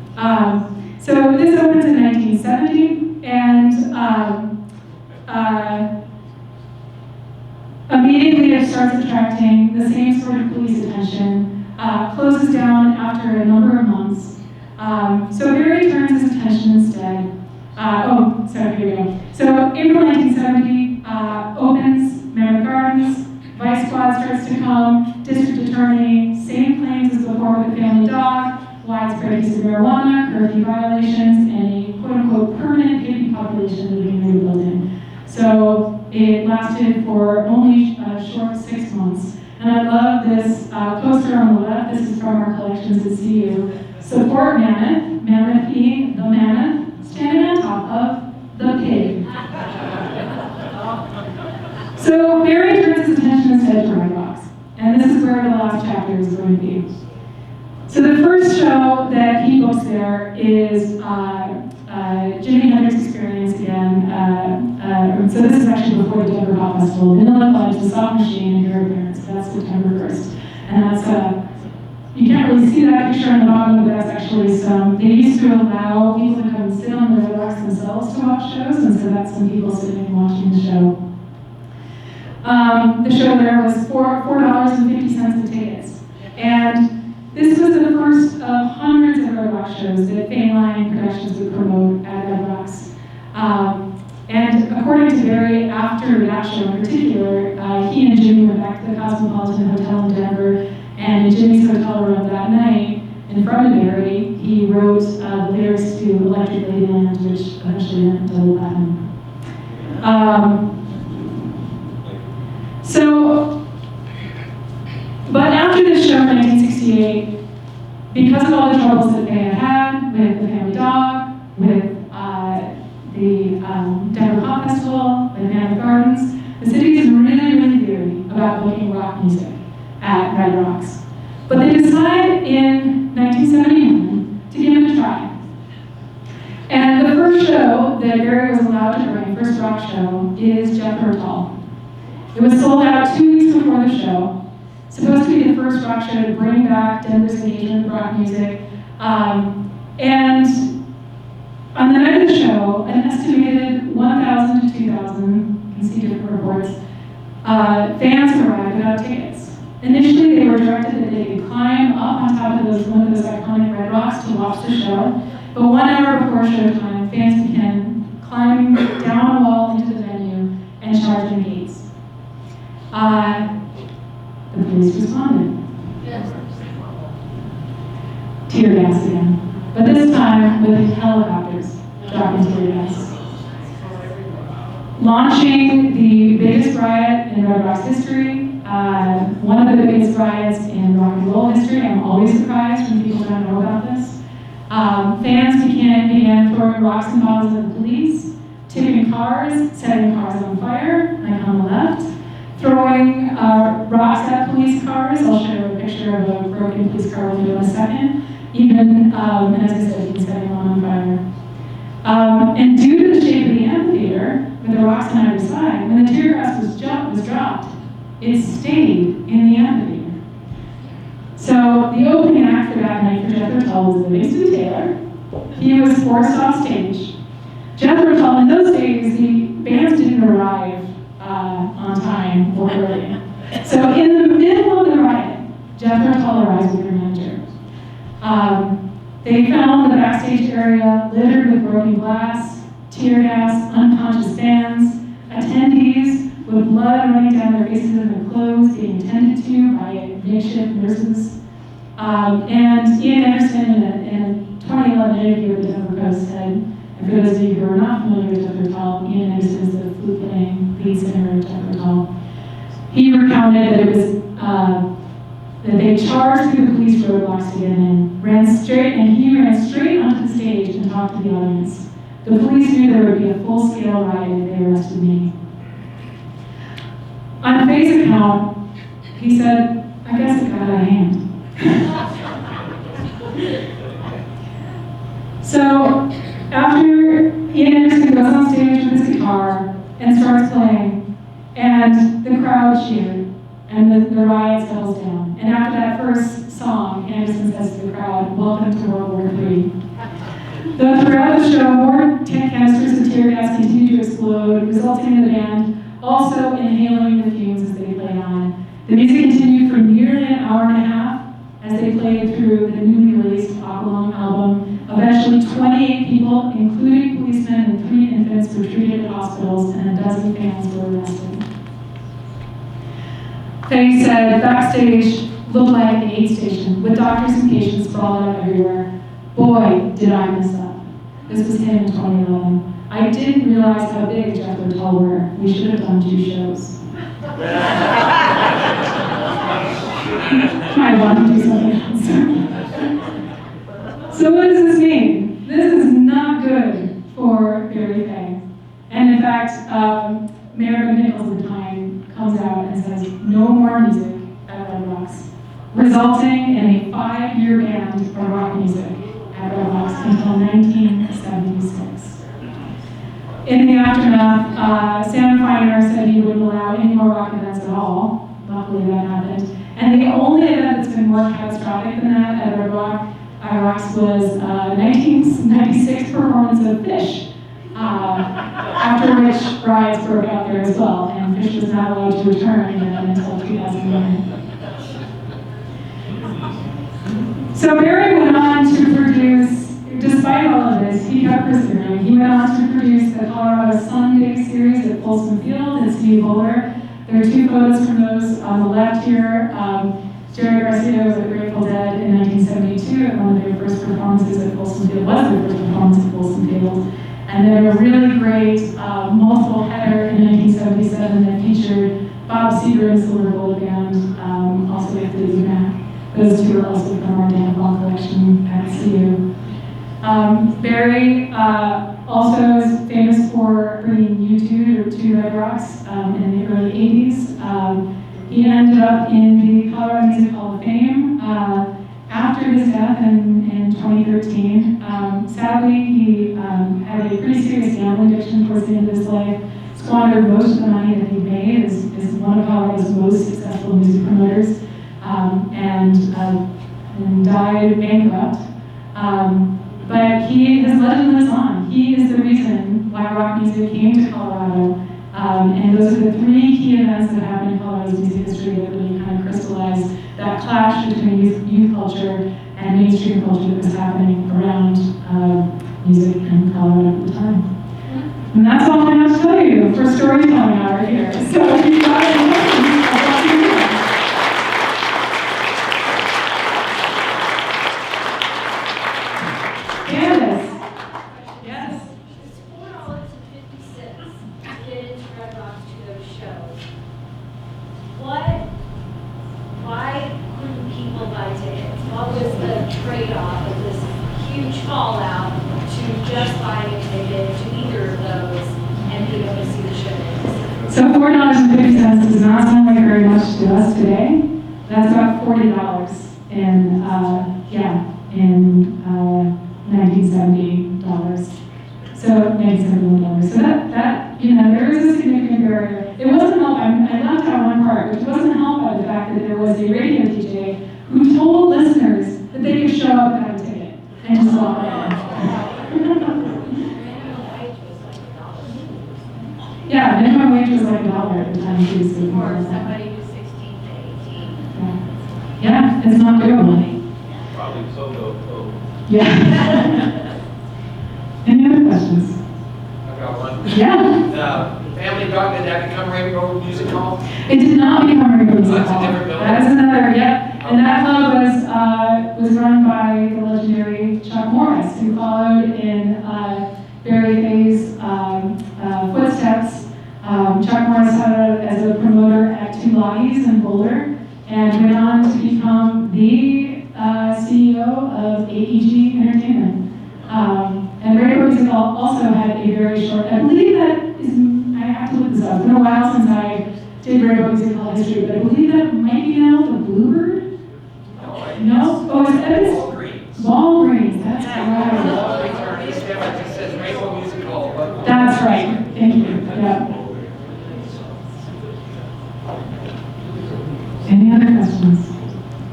So this opens in 1970, and immediately it starts attracting the same sort of police attention, closes down after a number of months. So Barry turns his attention instead. Here we go. So April 1970 opens Mammoth Gardens, Vice Squad starts to come, district attorney, same claims as before with the Family Dog, widespread use of marijuana, curfew violations, and a quote-unquote permanent hippie population living in the building. So it lasted for only a short 6 months. And I love this poster on the left. This is from our collections at CU. Support Mammoth, Mammoth being the mammoth, standing on top of the pig. So Barry turns his attention instead to Red Rocks. And this is where the last chapter is going to be. So the first show that he books there is Jimi Hendrix's Experience again. So this is actually before the Denver Pop Festival. Vanilla Fudge, The Soft Machine, and Your Appearance. That's September 1st. And that's, you can't really see that picture on the bottom, but that's actually they used to allow people to come and sit on the Red Rocks themselves to watch shows, and so that's some people sitting and watching the show. The show there was $4.50 a ticket. And this was the first of hundreds of Red Rock shows that Phelan Productions would promote at Red Rocks. And according to Barry, after that show in particular, he and Jimmy went back to the Cosmopolitan Hotel in Denver, and in Jimmy's hotel room that night, in front of Barry, he wrote the lyrics to Electric Ladyland, which eventually went double platinum. But after this show in 1968, because of all the troubles that they had had with the family dog, with the Denver Pop Festival, with Mammoth Gardens, the city is really, really leery about booking rock music at Red Rocks. But they decide in 1971 to give it a try. And the first show that Barry was allowed to bring, first rock show, is Jeff Hurtal. It was sold out 2 weeks before the show. Supposed to be the first rock show to bring back Denver's engagement with rock music. And on the night of the show, an estimated 1,000 to 2,000, you can see different reports, fans arrived without tickets. Initially, they were directed that they could climb up on top of one of those iconic red rocks to watch the show. But 1 hour before showtime, fans began climbing down a wall into the venue and charging the gates. The police responded. Tear gas again. But this time with helicopters dropping tear gas. Launching the biggest riot in Red Rock's history, one of the biggest riots in rock and roll history. I'm always surprised when people don't know about this. Fans began throwing rocks and bottles at the police, tipping cars, setting cars on fire, like on the left, throwing rocks at police cars. I'll show you a picture of a broken police car with you in a second. Even, as I said, he's setting one on fire. And due to the shape of the amphitheater, with the rocks on either side, when the tear gas was dropped, it stayed in the amphitheater. So the opening act for that night for Jeff Hurtal was the Big Stu Taylor. He was forced off stage. Jeff Hurtal, in those days, the bands didn't arrive on time or early. So in the middle of the riot, Jeff Hurtal arrives with her manager. They found the backstage area littered with broken glass, tear gas, unconscious fans, attendees with blood running down their faces and their clothes being tended to by makeshift nurses. And Ian Anderson, in a 2011 interview with the Denver Post, said, and for those of you who are not familiar with Jeff Hurtal, Ian Anderson is the flute-playing lead singer of Jeff Hurtal. He recounted that it was that they charged through the police roadblocks to get in, he ran straight onto the stage and talked to the audience. The police knew there would be a full-scale riot if they arrested me. On face account, he said, I guess it got out of hand. So, after Ian Anderson goes on stage with his guitar and starts playing, and the crowd cheered, and the riot settles down. And after that first song, Anderson says to the crowd, welcome to World War III. Though throughout the show, more canisters of tear gas continued to explode, resulting in the band also inhaling the fumes as they played on. The music continued for nearly an hour and a half as they played through the newly released Aqualung album. Eventually, 28 people, including policemen and 3 infants, were treated at hospitals, and a dozen fans were arrested. Faye said, backstage looked like an aid station, with doctors and patients sprawled out everywhere. Boy, did I mess up. This was him in 2011. I didn't realize how big Jeff Hurtal were. We should have done 2 shows. I want to do something else. So what does this mean? This is not good for Barry Faye. And in fact, Mayor McNichols at the time comes out and says, no more music at Red Rocks, resulting in a 5-year ban of rock music at Red Rocks until 1976. In the aftermath, Sam Feiner said he wouldn't allow any more rock events at all. Luckily that happened. And the only event that's been more catastrophic than that at Red Rocks was a 1996 performance of Fish, after which riots broke out there as well, and Fish was not allowed to return until 2009. So Barry went on to produce, despite all of this, artist, he kept persevering. He went on to produce the Colorado Sunday series at Folsom Field and Steve Boulder. There are two photos from those on the left here. Jerry Garcia was at Grateful Dead in 1972 at one of their first performances at Folsom Field, was their first performance at Folsom Field. And then a really great multiple header in 1977 that featured Bob Seger and Silver Gold Band, also with Dizzy Mac. Those two are also from our Dan Ball collection at CU. Barry also is famous for bringing U2 to Red Rocks in the early 80s. He ended up in the Colorado Music Hall of Fame after his death in 2013. Sadly, he had a pretty serious gambling addiction towards the end of his life, squandered most of the money that he made as one of Colorado's most successful music promoters, and died bankrupt. But his legend lives on. He is the reason why rock music came to Colorado. And those are the three key events that happened in Colorado's music history that really kind of crystallized that clash between youth culture and mainstream culture that was happening around music in Colorado at the time. And that's all I have to tell you for storytelling hour here. So if you've got any questions, I'd love to hear them. Candace. Yes. It's $4.50 to get into Red Rocks to those shows. Why couldn't people buy tickets? What was the trade-off of this huge fallout to just buying a ticket to either of those and being able to see the shows? So $4.50 does not sound like very much to us today. That's about $40 in 1970 dollars. So $1971. So that there is a significant barrier. It wasn't helped. I left out one part, which wasn't helped by the fact that there was a radio DJ who told listeners that they could show up and have a ticket and just walk in. Yeah, minimum wage was like $1 at the time she was speaking. Or somebody who's 16 to 18. Yeah, it's not doable. Probably so though. Yeah. Any other questions? I've got one. Yeah. Family Dog, did that become Rainbow Music Hall? It did not become Reefer Rock. That's a different building. That is another, yep. And that club was run by the legendary Chuck Morris, who followed in Barry Hayes' footsteps. Chuck Morris started as a promoter at Two Lotties in Boulder, and went on to become the CEO of AEG Entertainment. And Reefer Music Hall also had a very short, I believe that is, I have to look this up, it's been a while since I did Reefer Music Hall history, but I believe that might be now the Bluebird? No? Oh, it's Walgreens. Walgreens, that's right. Walgreens are in East Denver, it just says Rainbow Music Hall. But That's right, thank you, yeah. Any other questions?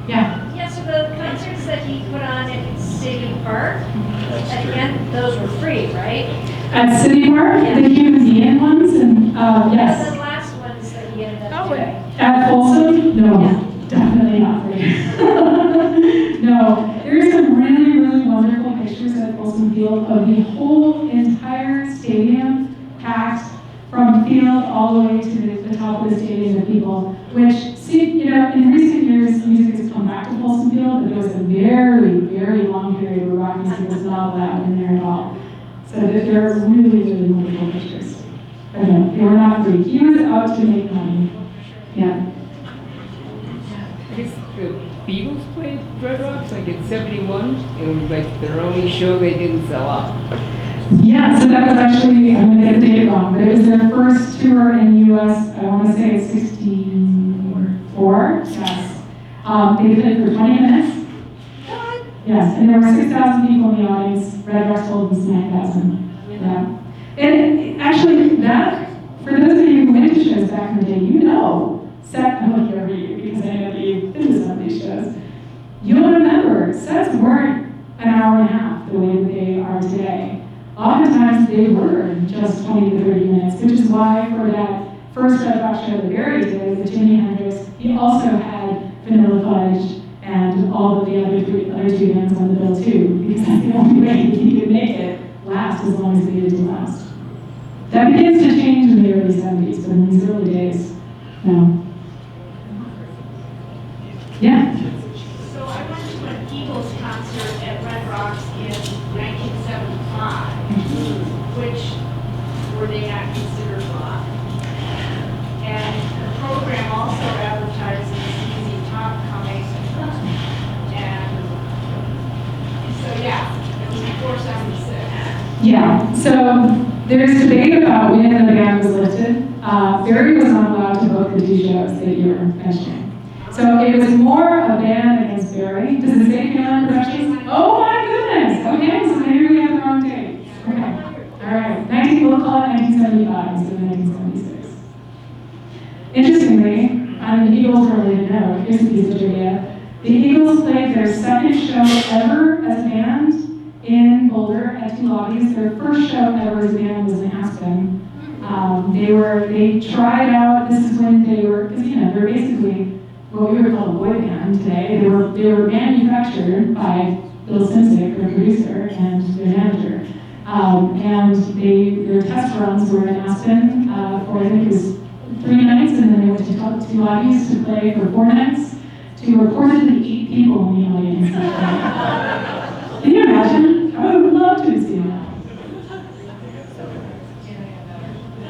Yeah. Yeah, so the concerts that he put on at City Park, at the end, those were free, right? At City Park, Yeah. the Human ones, and yes. The last ones that he ended up doing. At Folsom? No, definitely not free. No, there's some really, really wonderful pictures at Folsom Field of the whole entire stadium packed from field all the way to the top of the stadium of people, which, in recent years, music has come back to Folsom Field, but there was a very, very long period where rock music was not allowed in there at all. So there are really, really wonderful pictures. But no, they were not free. He was out to make money. Yeah. I guess the Beatles played Red Rocks like in '71. It was like their only show they didn't sell out. Yeah, so that was actually, I'm going to get the date wrong, but it was their first tour in the US, I want to say 64. Yes. They did it for 20 minutes. Yes, and there were 6,000 people in the audience. Red Rocks told us 9,000. Yeah. And actually, that, for those of you who went to shows back in the day, set, I'm looking over you because I know that you've been to some of these shows. You'll remember, sets weren't an hour and a half the way that they are today. Oftentimes they were just 20 to 30 minutes, which is why for that first Red Rock show that Barry did with Jimi Hendrix, he also had Vanilla Fudge and all of the other two bands on the bill too, because that's the only way he could make it last as long as they did to last. That begins to change in the early 70s, but in these early days, no. Yeah? So I went to an Eagles concert at Red Rocks in 1975, which were they not considered rock. And the program also advertises ZZ Top coming. And so yeah, it was before 76. Yeah, so there's debate about when the ban was lifted. Barry was not allowed to book the two shows that you were mentioning. So it was more a ban against Barry. Does it say Cameron Productions? Oh my goodness! Okay, so maybe we have the wrong date. Okay. All right. We'll call it 1975 instead of 1976. Interestingly, on the Eagles related note, here's a piece of trivia. The Eagles played their second show ever as a band in Boulder at two lobbies. Their first show ever as a band was in Aspen. They tried out, this is when they were, because they're basically what we would call a boy band today. They were manufactured by Bill Simsick, their producer, and their manager. And their test runs were in Aspen for I think it was 3 nights, and then they went to two lobbies to play for 4 nights to reportedly 8 people in the audience. Can you imagine? I would love to see that.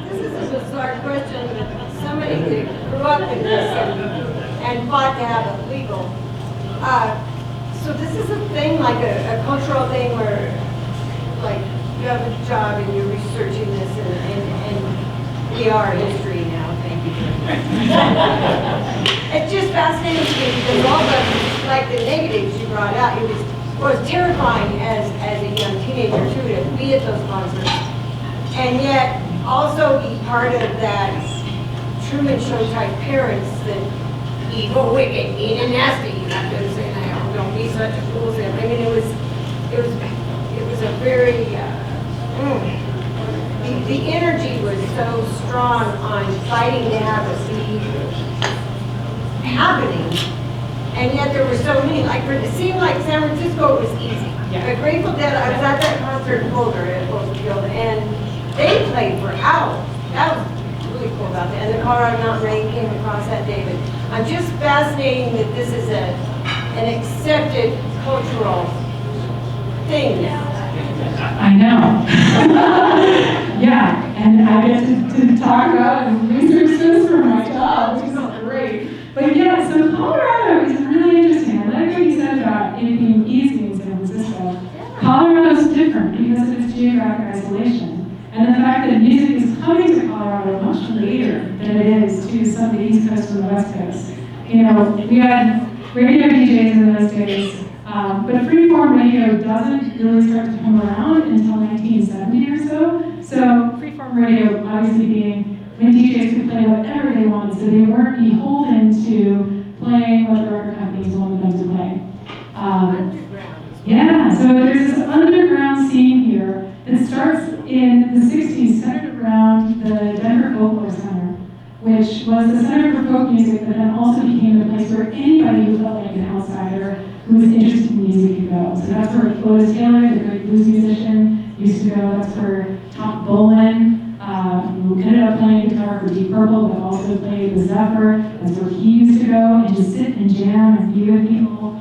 This is a bizarre question, but somebody who grew up in this and fought to have it legal. So this is a thing, like a cultural thing where, like, you have a job and you're researching this and we are history now, thank you. It's just fascinating to me because all the negatives you brought out, it was terrifying as a young teenager too to be at those concerts. And yet also be part of that Truman Show type parents that evil, wicked, mean and nasty. You're not going to say that, don't be such a fool. I mean, it was a very, the energy was so strong on fighting to have it be happening. And yet there were so many, it seemed like San Francisco was easy. Yeah. The Grateful Dead, I was at that concert in Boulder at Boulder Field, and they played for hours. That was really cool about that. And the Colorado Mountain Rain came across that day. But I'm just fascinating that this is an accepted cultural thing now. I know. Yeah, and I get to talk about and research this for my job, which is great. But yeah, so Colorado is really interesting. I like what you said about it being easy in San Francisco. Colorado is different because of its geographic isolation. And the fact that music is coming to Colorado much later than it is to some of the East Coast and the West Coast. We had radio DJs in those days, but freeform radio doesn't really start to come around until 1970 or so. So freeform radio obviously being when DJs could play whatever they wanted, so they weren't beholden to playing what the record companies wanted them to play. Yeah, so there's this underground scene here that starts in the 60s, centered around the Denver Folklore Center, which was the center for folk music, but then also became the place where anybody who felt like an outsider who was interested in music could go. So that's where Otis Taylor, the great blues musician, used to go. That's where Tom Bolin, who ended up playing guitar for Deep Purple, but also played the Zephyr. That's where he used to go and just sit and jam and be with people.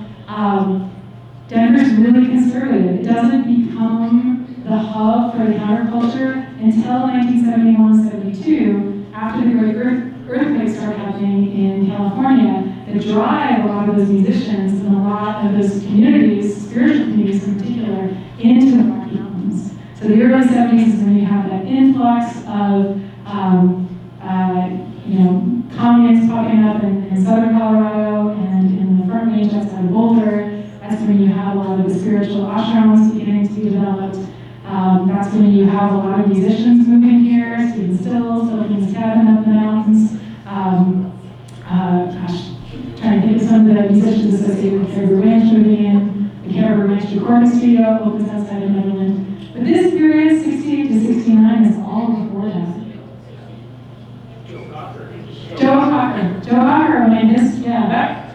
Denver's really conservative. It doesn't become the hub for the counterculture until 1971-72, after the great earthquakes started happening in California, that drive a lot of those musicians and a lot of those communities, spiritual communities in particular, into the Rocky Mountains. So the early 70s is when you have that influx of communes popping up in southern Colorado and in the Front Range outside of Boulder. That's when you have a lot of the spiritual ashrams beginning to be developed. That's when you have a lot of musicians moving here, Stephen Stills, building his cabin up in the mountains. Trying to think of some of the musicians associated with Caribou Ranch moving in. The Caribou Ranch recording studio opens outside of Midland. But this period, 68 to 69, is all before that. Joe Cocker, I mean,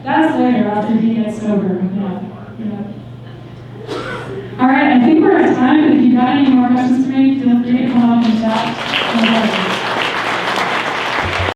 that's later after he gets sober. Yeah. All right, I think we're at time. time. If you got any more questions for me, feel free to come up and chat.